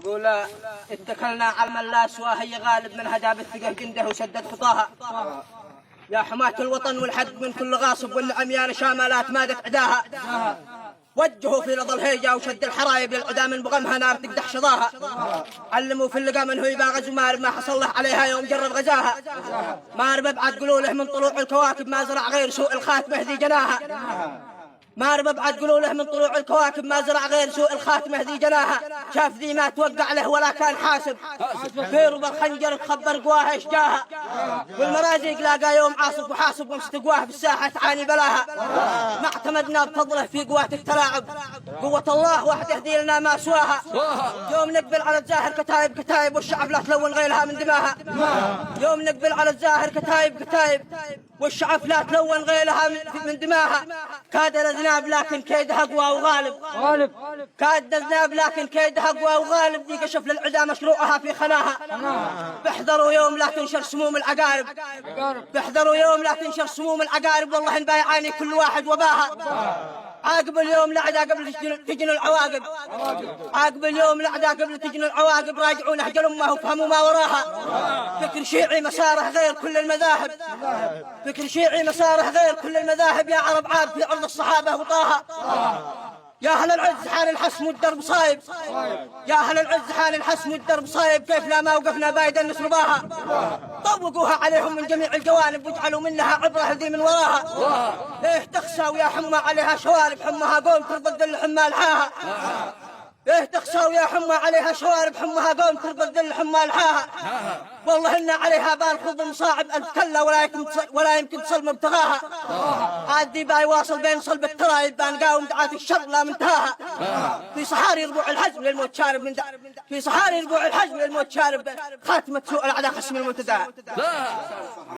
يقول اتكلنا على من لا سواه هي غالب من هدى بالثقة جنده وسدد خطاها. يا حماة الوطن والحق من كل غاصب والعميان شاملات مادت عداها. وجهوا في لظى الهيجة وشد الحرايب للعدا من بغمها نار تقدح شظاها. علموا في اللقا من هو يبا غزو مارب ما حصل له عليها يوم جرب غزاها. مارب ابعد قلوله من طلوع الكواكب ما زرع غير سوء الخاتمه ذي جناها. مارب ابعد قلوله من طلوع الكواكب ما زرع غير سوء الخاتمه ذي جناها. شاف ذي ما توقع له ولا كان حاسب في ربى الخنجر تخبر قواها اشجاها. والمرازيق لاقى يوم عاصف وحاسب ومستقواه في الساحه تعاني بلاها. ما اعتمدنا بفضله في قوات التلاعب قوة الله وحده ذي لنا ما سواها. يوم نقبل على الزاهر كتايب والشعب لا تلون غيرها من دماها. يوم نقبل على الزاهر كتايب والشعب لا تلون غيرها من دماها. كاد الأذناب لكن كيدها قوى وغالب. كاد الأذناب لكن كيدها قوى وغالب. ذي كشف للعدا مشروعها في خناها. بحذروا يوم لا تنشر سموم العقارب. بحذروا يوم لا تنشر سموم العقارب. والله إن بايعاني كل واحد وباها. عاقب اليوم الأعداء قبل تجن العواقب. عاقب اليوم الأعداء قبل تجن العواقب. راجعوا نهج الأمة وفهموا ما وراها. فكر شيعي مساره غير كل المذاهب. فكر شيعي مساره غير كل المذاهب. يا عرب عاب في أرض الصحابة وطاها. يا أهل العز حال الحسم والدرب صايب. يا أهل العز حال الحسم والدرب صايب. كيف لا ما وقفنا بايدا نسرباها. طوقوها عليهم من جميع الجوانب واجعلوا منها عبرة ذي من وراها. ليه تخسى ويا حمى عليها شوارب. حمها قوم تربط ذل حمى الحاها. ليه تخسى ويا حمى عليها شوارب. حمها قوم تربط ذل حمى الحاها. والله إن عليها بال خض مصاعب ألف كلا ولا يمكن تصل مبتغاها. عادي باي واصل بين صلب الترايب بنقاوم دعاة الشر لا منتهاها. في صحاري ربوع الحزم للموت شارب من في صحاري ربوع الحزم للموت شارب. خاتمة سوء الأعداء خصم المنتدى.